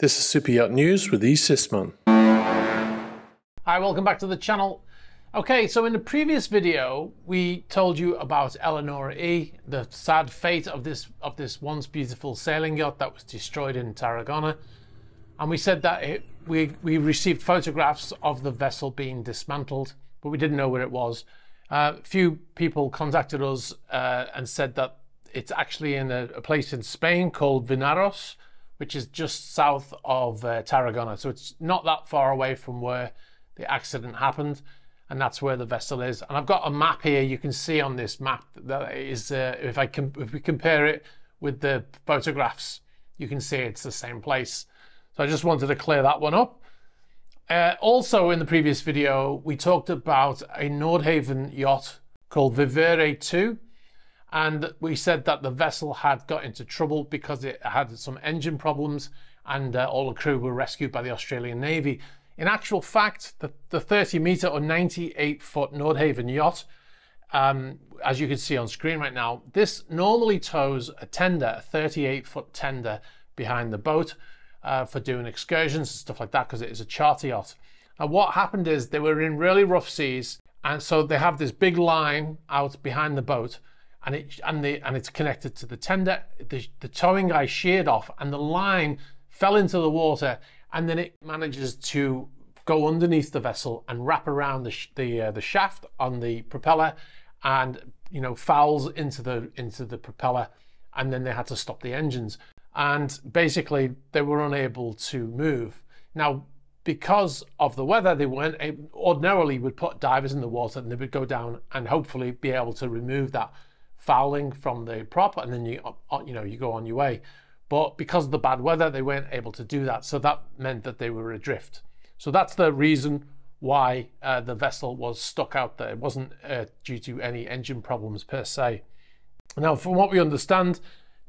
This is Super Yacht News with E. Sisman. Hi, welcome back to the channel. Okay, so in the previous video, we told you about Eleanora E, the sad fate of this once beautiful sailing yacht that was destroyed in Tarragona. And we said that we received photographs of the vessel being dismantled, but we didn't know where it was. A few people contacted us and said that it's actually in a place in Spain called Vinaros, which is just south of Tarragona. So it's not that far away from where the accident happened, and that's where the vessel is. And I've got a map here. You can see on this map that is, if we compare it with the photographs, you can see it's the same place. So I just wanted to clear that one up. Also in the previous video, we talked about a Nordhavn yacht called Vivere 2. And we said that the vessel had got into trouble because it had some engine problems, and all the crew were rescued by the Australian Navy. In actual fact, the 30-meter or 98-foot Nordhavn yacht, as you can see on screen right now, this normally tows a tender, a 38-foot tender behind the boat for doing excursions and stuff like that, because it is a charter yacht. And what happened is they were in really rough seas, and so they have this big line out behind the boat, and it's connected to the tender. The towing guy sheared off, and the line fell into the water, and then it manages to go underneath the vessel and wrap around the shaft on the propeller, and fouls into the propeller, and then they had to stop the engines, and basically they were unable to move. Now, because of the weather, they weren't able, ordinarily would put divers in the water and they would go down and hopefully be able to remove that fouling from the prop, and then you go on your way. But because of the bad weather, they weren't able to do that. So that meant that they were adrift. So that's the reason why the vessel was stuck out there. It wasn't due to any engine problems per se. Now, from what we understand,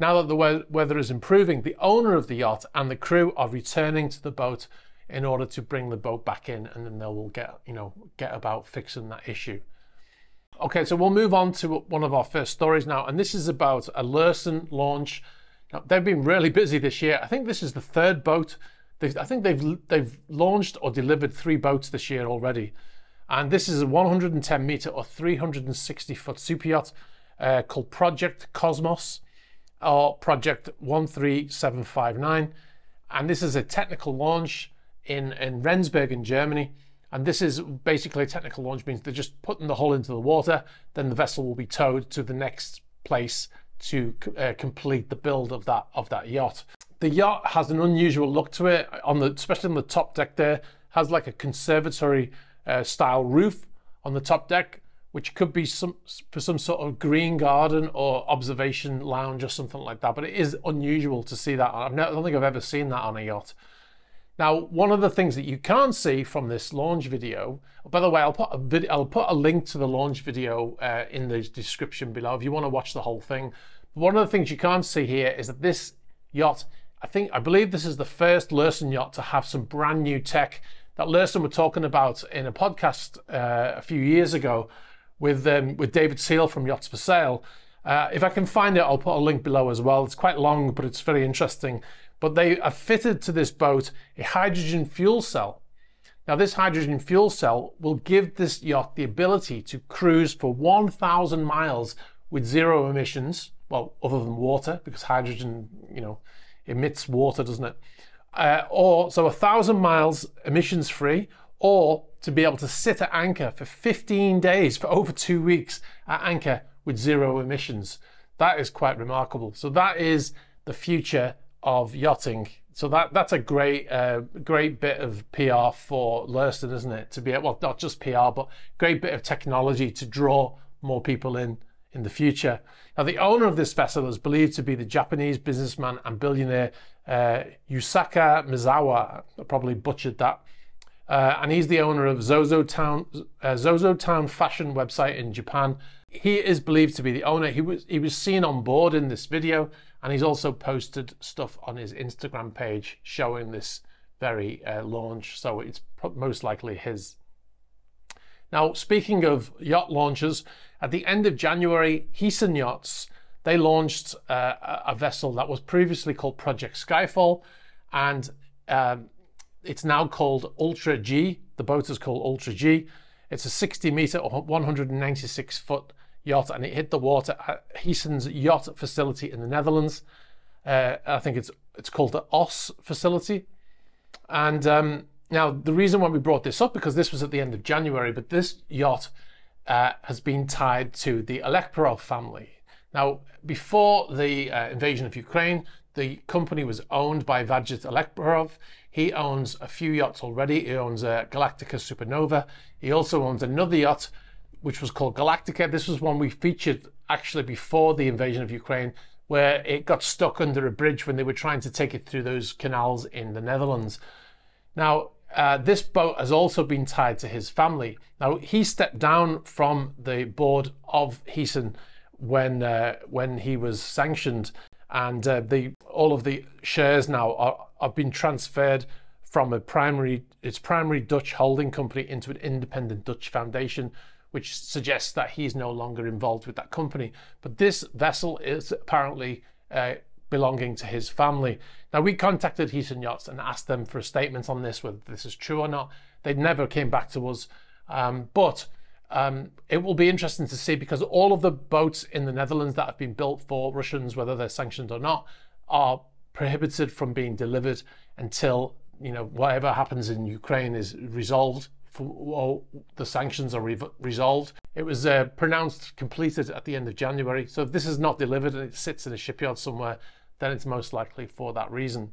now that the weather is improving, the owner of the yacht and the crew are returning to the boat in order to bring the boat back in, and then they will get about fixing that issue. Okay, so we'll move on to one of our first stories now, and this is about a Lurssen launch. Now, they've been really busy this year. I think this is the third boat. I think they've launched or delivered 3 boats this year already. And this is a 110-meter or 360-foot super yacht called Project Cosmos, or Project 13759. And this is a technical launch in Rendsburg in Germany. And this is basically a technical launch, means they're just putting the hull into the water, then the vessel will be towed to the next place to complete the build of that yacht. The yacht has an unusual look to it, especially on the top deck there, has like a conservatory style roof on the top deck, which could be for some sort of green garden or observation lounge or something like that. But it is unusual to see that. I don't think I've ever seen that on a yacht. Now, one of the things that you can't see from this launch video, by the way, I'll put a link to the launch video in the description below if you want to watch the whole thing. But one of the things you can't see here is that this yacht, I believe this is the first Lurssen yacht to have some brand new tech that Lurssen were talking about in a podcast a few years ago with David Seal from Yachts for Sale. If I can find it, I'll put a link below as well. It's quite long, but it's very interesting. But they have fitted to this boat a hydrogen fuel cell. Now, this hydrogen fuel cell will give this yacht the ability to cruise for 1,000 miles with 0 emissions. Well, other than water, because hydrogen, emits water, doesn't it? So 1,000 miles emissions free, or to be able to sit at anchor for 15 days, for over 2 weeks at anchor with 0 emissions. That is quite remarkable. So that is the future of yachting. So that's a great bit of PR for Lurssen, isn't it? To be able, well, not just PR, but great bit of technology to draw more people in the future. Now, the owner of this vessel is believed to be the Japanese businessman and billionaire Yusaka Mizawa. I probably butchered that. And he's the owner of Zozo Town fashion website in Japan. He is believed to be the owner. He was seen on board in this video, and he's also posted stuff on his Instagram page showing this very launch. So it's most likely his. Now, speaking of yacht launches, at the end of January, Heesen Yachts, they launched a vessel that was previously called Project Skyfall, and it's now called Ultra G. The boat is called Ultra G. It's a 60 meter or 196 foot yacht, and it hit the water at Heesen's yacht facility in the Netherlands. I think it's called the OS facility. And now the reason why we brought this up, because this was at the end of January, but this yacht has been tied to the Eleanora family. Now, before the invasion of Ukraine, the company was owned by Vagit Eleanora. He owns a few yachts already. He owns a Galactica Supernova. He also owns another yacht, which was called Galactica. This was one we featured actually before the invasion of Ukraine, where it got stuck under a bridge when they were trying to take it through those canals in the Netherlands. Now, this boat has also been tied to his family. Now, he stepped down from the board of Heesen when he was sanctioned, and all of the shares now have been transferred from its primary Dutch holding company into an independent Dutch foundation, which suggests that he's no longer involved with that company. But this vessel is apparently belonging to his family. Now, we contacted Heesen Yachts and asked them for a statement on this, whether this is true or not. They never came back to us. But it will be interesting to see, because all of the boats in the Netherlands that have been built for Russians, whether they're sanctioned or not, are prohibited from being delivered until, you know, whatever happens in Ukraine is resolved, or the sanctions are resolved. It was pronounced completed at the end of January. So if this is not delivered and it sits in a shipyard somewhere, then it's most likely for that reason.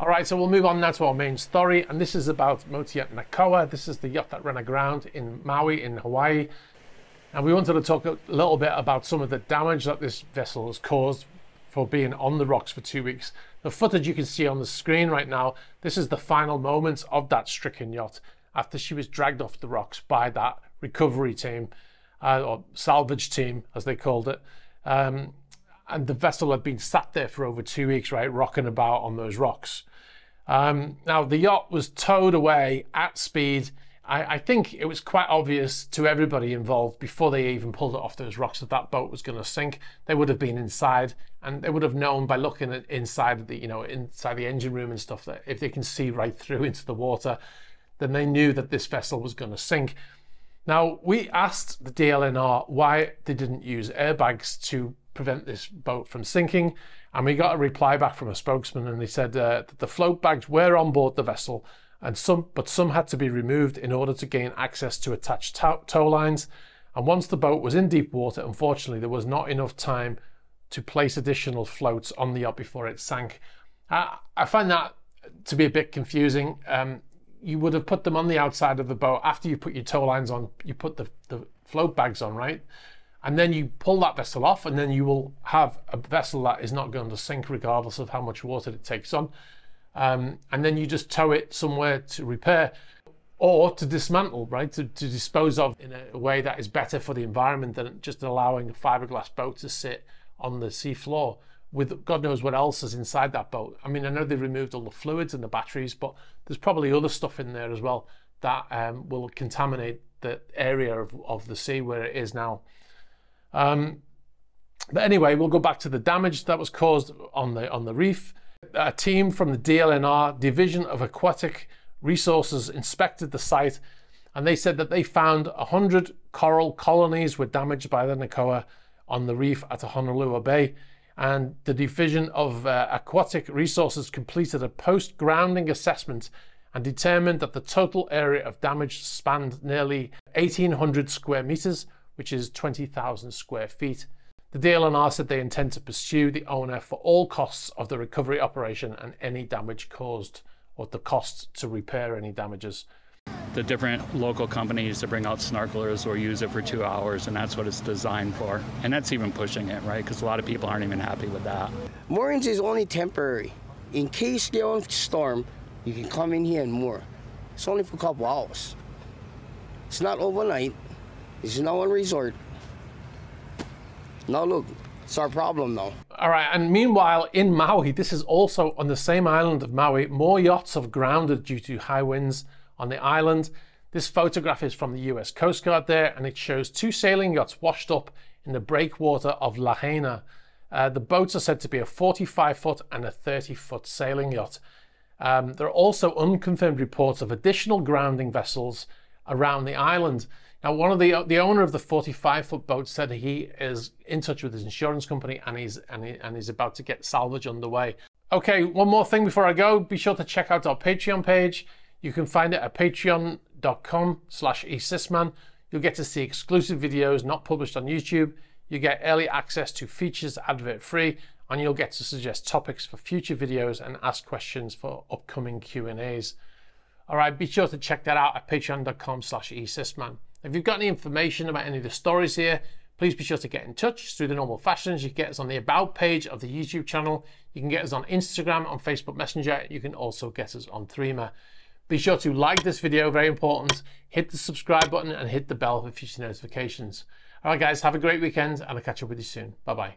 All right, so we'll move on now to our main story, and this is about motor yacht Nakoa. This is the yacht that ran aground in Maui in Hawaii. And we wanted to talk a little bit about some of the damage that this vessel has caused for being on the rocks for 2 weeks. The footage you can see on the screen right now, this is the final moments of that stricken yacht after she was dragged off the rocks by that recovery team, or salvage team, as they called it. And the vessel had been sat there for over 2 weeks, right, rocking about on those rocks. Now, the yacht was towed away at speed. I think it was quite obvious to everybody involved before they even pulled it off those rocks that that boat was going to sink. They would have been inside, and they would have known by looking at inside the, inside the engine room and stuff, that if they can see right through into the water, then they knew that this vessel was going to sink. Now, we asked the DLNR why they didn't use airbags to prevent this boat from sinking, and we got a reply back from a spokesman, and they said that the float bags were on board the vessel, but some had to be removed in order to gain access to attached tow lines. And once the boat was in deep water, unfortunately, there was not enough time to place additional floats on the yacht before it sank. I find that to be a bit confusing. You would have put them on the outside of the boat. After you put your tow lines on, you put the float bags on, right? And then you pull that vessel off, and then you will have a vessel that is not going to sink regardless of how much water it takes on. And then you just tow it somewhere to repair or to dismantle, right? To dispose of in a way that is better for the environment than just allowing a fiberglass boat to sit on the sea floor with God knows what else is inside that boat. I mean, I know they removed all the fluids and the batteries, but there's probably other stuff in there as well that will contaminate the area of the sea where it is now. But anyway, we'll go back to the damage that was caused on the reef. A team from the DLNR Division of Aquatic Resources inspected the site, and they said that they found 100 coral colonies were damaged by the Nakoa on the reef at Honolulu Bay. And the Division of Aquatic Resources completed a post-grounding assessment and determined that the total area of damage spanned nearly 1,800 square meters, which is 20,000 square feet. The DLNR said they intend to pursue the owner for all costs of the recovery operation and any damage caused, or the costs to repair any damages. The different local companies that bring out snorkelers will use it for 2 hours, and that's what it's designed for. And that's even pushing it, right? Because a lot of people aren't even happy with that. Moorings is only temporary. In case they're on storm, you can come in here and moor. It's only for a couple hours. It's not overnight. It's not one resort. Now look, it's our problem now. All right, and meanwhile in Maui, this is also on the same island of Maui, more yachts have grounded due to high winds on the island. This photograph is from the US Coast Guard there, and it shows 2 sailing yachts washed up in the breakwater of Lahaina. The boats are said to be a 45-foot and a 30-foot sailing yacht. There are also unconfirmed reports of additional grounding vessels around the island. Now, one of the owner of the 45-foot boat said he is in touch with his insurance company and he's about to get salvage underway. Okay, one more thing before I go. Be sure to check out our Patreon page. You can find it at patreon.com/esysman. You'll get to see exclusive videos not published on YouTube. You get early access to features advert-free, and you'll get to suggest topics for future videos and ask questions for upcoming Q&As. All right, be sure to check that out at patreon.com/esysman. If you've got any information about any of the stories here, please be sure to get in touch through the normal fashions. You can get us on the About page of the YouTube channel. You can get us on Instagram, on Facebook Messenger. You can also get us on Threema. Be sure to like this video, very important. Hit the subscribe button and hit the bell for future notifications. All right, guys, have a great weekend, and I'll catch up with you soon. Bye-bye.